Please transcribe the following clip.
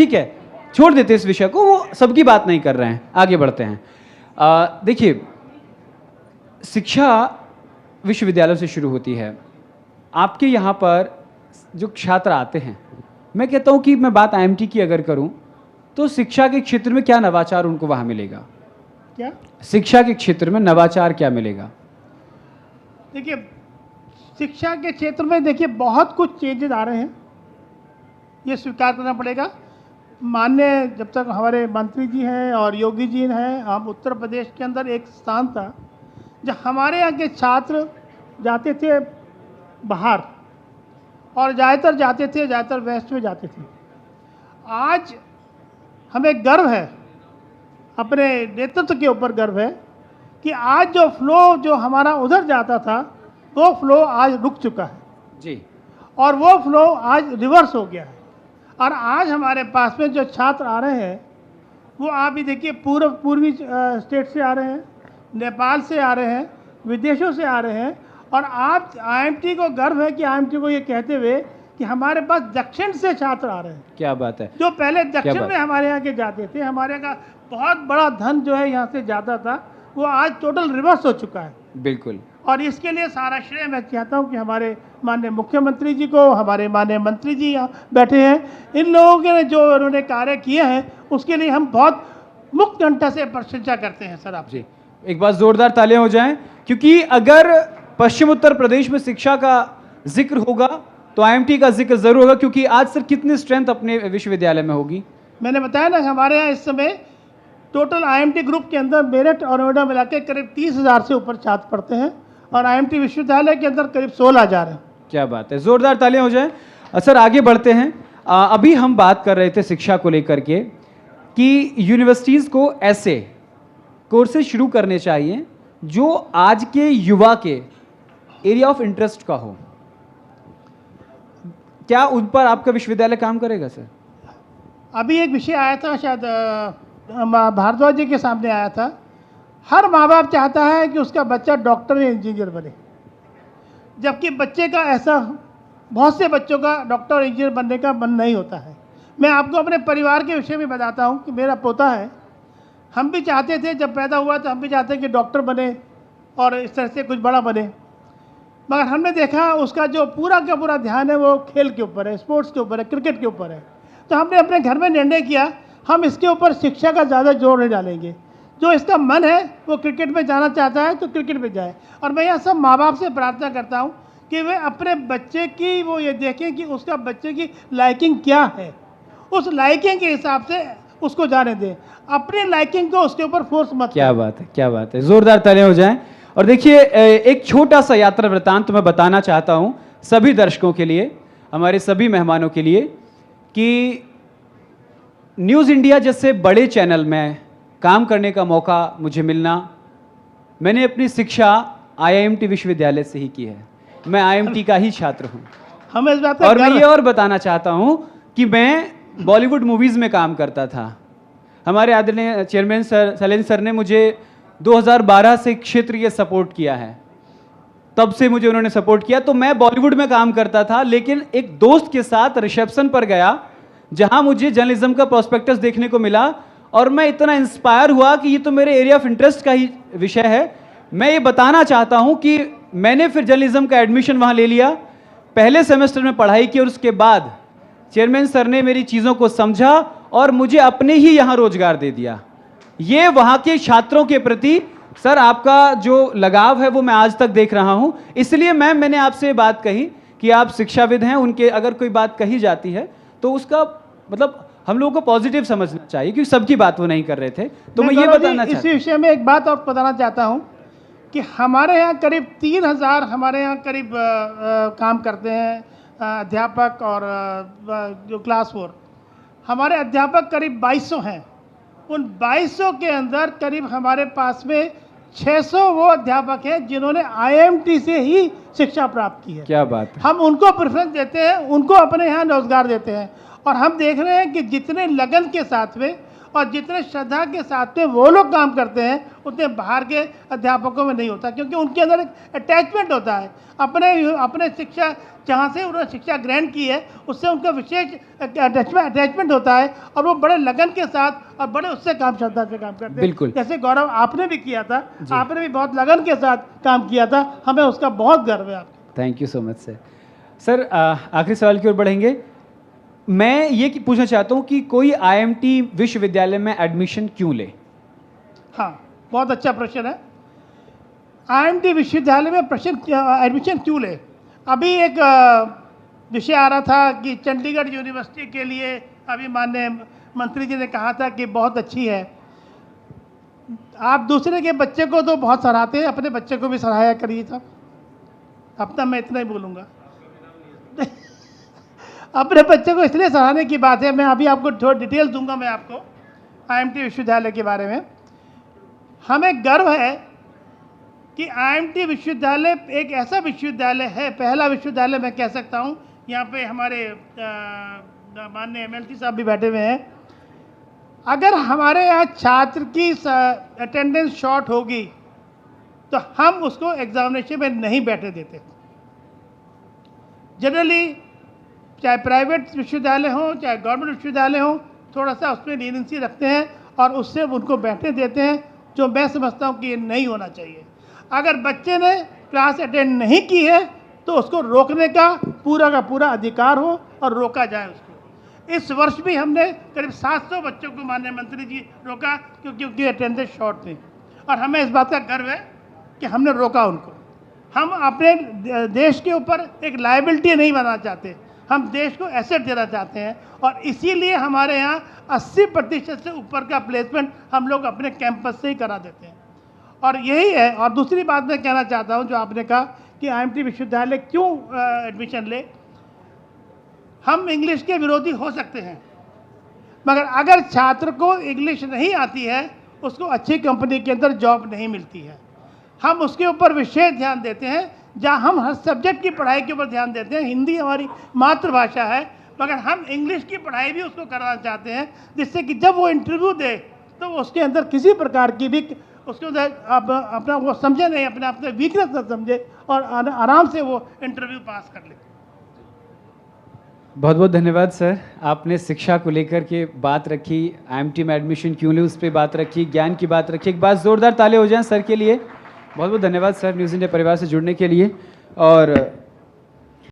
ठीक है, छोड़ देते इस विषय को, वो सबकी बात नहीं कर रहे हैं, आगे बढ़ते हैं। देखिए, शिक्षा विश्वविद्यालयों से शुरू होती है। आपके यहाँ पर जो छात्र आते हैं, मैं कहता हूँ कि मैं बात आईएमटी की अगर करूँ तो शिक्षा के क्षेत्र में क्या नवाचार उनको वहाँ मिलेगा? क्या शिक्षा के क्षेत्र में नवाचार क्या मिलेगा? देखिए, शिक्षा के क्षेत्र में देखिए बहुत कुछ चेंजेस आ रहे हैं, ये स्वीकार करना पड़ेगा। माननीय जब तक हमारे मंत्री जी हैं और योगी जी हैं, हम उत्तर प्रदेश के अंदर एक स्थान था जब हमारे यहाँ के छात्र जाते थे बाहर और ज़्यादातर वेस्ट में जाते थे। आज हमें गर्व है, अपने नेतृत्व के ऊपर गर्व है कि आज जो फ्लो जो हमारा उधर जाता था वो फ्लो आज रुक चुका है जी, और वो फ्लो आज रिवर्स हो गया है। और आज हमारे पास में जो छात्र आ रहे हैं वो आप भी देखिए पूर्वी स्टेट से आ रहे हैं, नेपाल से आ रहे हैं, विदेशों से आ रहे हैं। और आप आईएमटी को गर्व है कि आईएमटी को ये कहते हुए कि हमारे पास दक्षिण से छात्र आ रहे हैं। क्या बात है। जो पहले दक्षिण में हमारे यहाँ के जाते थे, हमारे यहाँ का बहुत बड़ा धन जो है यहाँ से जाता था, वो आज टोटल रिवर्स हो चुका है। बिल्कुल। और इसके लिए सारा श्रेय मैं चाहता हूँ कि हमारे माननीय मुख्यमंत्री जी को, हमारे माननीय मंत्री जी यहाँ बैठे हैं, इन लोगों के जो उन्होंने कार्य किए हैं उसके लिए हम बहुत मुक्त कंठ से प्रशंसा करते हैं सर। आप जी, एक बार जोरदार तालियां हो जाएं, क्योंकि अगर पश्चिम उत्तर प्रदेश में शिक्षा का जिक्र होगा तो आईएमटी का जिक्र जरूर होगा, क्योंकि आज सर कितनी स्ट्रेंथ अपने विश्वविद्यालय में होगी? मैंने बताया ना, हमारे यहाँ इस समय टोटल आईएमटी ग्रुप के अंदर मेरठ और नोएडा मिला के करीब 30,000 से ऊपर छात्र पढ़ते हैं और आईएमटी विश्वविद्यालय के अंदर करीब 16,000 है। क्या बात है, जोरदार तालियां हो जाए। सर आगे बढ़ते हैं। अभी हम बात कर रहे थे शिक्षा को लेकर के कि यूनिवर्सिटीज़ को ऐसे कोर्सेज शुरू करने चाहिए जो आज के युवा के एरिया ऑफ इंटरेस्ट का हो। क्या उन पर आपका विश्वविद्यालय काम करेगा सर? अभी एक विषय आया था, शायद भारद्वाज जी के सामने आया था। हर माँ बाप चाहता है कि उसका बच्चा डॉक्टर या इंजीनियर बने, जबकि बच्चे का ऐसा, बहुत से बच्चों का डॉक्टर और इंजीनियर बनने का मन नहीं होता है। मैं आपको अपने परिवार के विषय में बताता हूँ कि मेरा पोता है, हम भी चाहते थे, जब पैदा हुआ तो हम भी चाहते कि डॉक्टर बने और इस तरह से कुछ बड़ा बने, मगर हमने देखा उसका जो पूरा का पूरा ध्यान है वो खेल के ऊपर है, स्पोर्ट्स के ऊपर है, क्रिकेट के ऊपर है। तो हमने अपने घर में निर्णय किया हम इसके ऊपर शिक्षा का ज़्यादा जोर नहीं डालेंगे। जो इसका मन है वो क्रिकेट में जाना चाहता है तो क्रिकेट में जाए। और मैं यह सब माँ बाप से प्रार्थना करता हूँ कि वे अपने बच्चे की वो ये देखें कि उसका बच्चे की लाइकिंग क्या है, उस लाइकिंग के हिसाब से उसको जाने दें, अपनी लाइकिंग को उसके ऊपर फोर्स मत। क्या बात है, क्या बात है, जोरदार तालियां हो जाएं। और देखिए, एक छोटा सा यात्रा वृत्तांत मैं बताना चाहता हूं सभी दर्शकों के लिए, हमारे सभी मेहमानों के लिए, कि न्यूज़ इंडिया जैसे बड़े चैनल में काम करने का मौका मुझे मिलना, मैंने अपनी शिक्षा आईआईएमटी विश्वविद्यालय से ही की है। मैं आईआईएमटी का ही छात्र हूं। हमें इस बात और मैं ये और बताना चाहता हूं कि मैं बॉलीवुड मूवीज़ में काम करता था। हमारे आदरणीय चेयरमैन सर शैलेंद्र सर ने मुझे 2012 से क्षेत्रीय सपोर्ट किया है, तब से मुझे उन्होंने सपोर्ट किया। तो मैं बॉलीवुड में काम करता था, लेकिन एक दोस्त के साथ रिसेप्शन पर गया जहां मुझे जर्नलिज्म का प्रोस्पेक्टस देखने को मिला और मैं इतना इंस्पायर हुआ कि ये तो मेरे एरिया ऑफ इंटरेस्ट का ही विषय है। मैं ये बताना चाहता हूं कि मैंने फिर जर्नलिज्म का एडमिशन वहां ले लिया, पहले सेमेस्टर में पढ़ाई की और उसके बाद चेयरमैन सर ने मेरी चीज़ों को समझा और मुझे अपने ही यहाँ रोजगार दे दिया। ये वहाँ के छात्रों के प्रति सर आपका जो लगाव है वो मैं आज तक देख रहा हूँ। इसलिए मैंने आपसे बात कही कि आप शिक्षाविद हैं, उनके अगर कोई बात कही जाती है तो उसका मतलब हम लोगों को पॉजिटिव समझना चाहिए, क्योंकि सबकी बात वो नहीं कर रहे थे। तो मैं ये बताना चाहता हूँ, इसी विषय में एक बात और बताना चाहता हूँ कि हमारे यहाँ करीब 3,000 हमारे यहाँ करीब काम करते हैं अध्यापक और जो क्लास 4, हमारे अध्यापक करीब 2200 हैं। उन 2200 के अंदर करीब हमारे पास में 600 वो अध्यापक हैं जिन्होंने आईएमटी से ही शिक्षा प्राप्त की है। क्या बात है। हम उनको प्रेफरेंस देते हैं, उनको अपने यहाँ रोजगार देते हैं और हम देख रहे हैं कि जितने लगन के साथ में और जितने श्रद्धा के साथ में वो लोग काम करते हैं उतने बाहर के अध्यापकों में नहीं होता, क्योंकि उनके अंदर एक अटैचमेंट होता है अपने शिक्षा, जहाँ से उन्होंने शिक्षा ग्रहण की है उससे उनका विशेष अटैचमेंट होता है और वो बड़े लगन के साथ और बड़े उससे काम, श्रद्धा से काम करते हैं। बिल्कुल। जैसे गौरव आपने भी किया था, आपने भी बहुत लगन के साथ काम किया था, हमें उसका बहुत गर्व है आपका। Thank you so much sir. Sir आखिरी सवाल की ओर बढ़ेंगे। मैं ये पूछना चाहता हूँ कि कोई आईएमटी विश्वविद्यालय में एडमिशन क्यों ले? हाँ, बहुत अच्छा प्रश्न है। आईएमटी विश्वविद्यालय में एडमिशन क्यों ले? अभी एक विषय आ रहा था कि चंडीगढ़ यूनिवर्सिटी के लिए अभी माननीय मंत्री जी ने कहा था कि बहुत अच्छी है। आप दूसरे के बच्चे को तो बहुत सराहते हैं, अपने बच्चे को भी सराहाया करिए साहब। अपना मैं इतना ही बोलूँगा। अपने बच्चे को इसलिए सराहने की बात है, मैं अभी आपको थोड़ी डिटेल दूंगा मैं आपको आईएमटी विश्वविद्यालय के बारे में। हमें गर्व है कि आईएमटी विश्वविद्यालय एक ऐसा विश्वविद्यालय है, पहला विश्वविद्यालय मैं कह सकता हूँ। यहाँ पे हमारे माननीय एमएलसी साहब भी बैठे हुए हैं। अगर हमारे यहाँ छात्र की अटेंडेंस शॉर्ट होगी तो हम उसको एग्जामिनेशन में नहीं बैठे देते। जनरली चाहे प्राइवेट विश्वविद्यालय हो चाहे गवर्नमेंट विश्वविद्यालय हो, थोड़ा सा उसमें लीनेंसी रखते हैं और उससे उनको बैठने देते हैं, जो मैं समझता हूँ कि ये नहीं होना चाहिए। अगर बच्चे ने क्लास अटेंड नहीं की है तो उसको रोकने का पूरा अधिकार हो और रोका जाए उसको। इस वर्ष भी हमने करीब 700 बच्चों को माननीय मंत्री जी रोका क्योंकि उनकी अटेंडेंस शॉर्ट थी, और हमें इस बात का गर्व है कि हमने रोका उनको। हम अपने देश के ऊपर एक लायबिलिटी नहीं बनाना चाहते, हम देश को एसेट देना चाहते हैं, और इसीलिए हमारे यहाँ 80% से ऊपर का प्लेसमेंट हम लोग अपने कैंपस से ही करा देते हैं, और यही है। और दूसरी बात मैं कहना चाहता हूँ, जो आपने कहा कि आईएमटी विश्वविद्यालय क्यों एडमिशन ले। हम इंग्लिश के विरोधी हो सकते हैं, मगर अगर छात्र को इंग्लिश नहीं आती है उसको अच्छी कंपनी के अंदर जॉब नहीं मिलती है। हम उसके ऊपर विशेष ध्यान देते हैं, जहाँ हम हर सब्जेक्ट की पढ़ाई के ऊपर ध्यान देते हैं। हिंदी हमारी मातृभाषा है, मगर हम इंग्लिश की पढ़ाई भी उसको कराना चाहते हैं, जिससे कि जब वो इंटरव्यू दे तो उसके अंदर किसी प्रकार की भी उसके अंदर अपना वो समझे नहीं, अपने आप में वीकनेस न समझे और आराम से वो इंटरव्यू पास कर ले। बहुत बहुत धन्यवाद सर। आपने शिक्षा को लेकर के बात रखी, आईएमटी में एडमिशन क्यों ले उस पर बात रखी, ज्ञान की बात रखी। एक बार ज़ोरदार ताली हो जाए सर के लिए। बहुत बहुत धन्यवाद सर न्यूज़ इंडिया परिवार से जुड़ने के लिए। और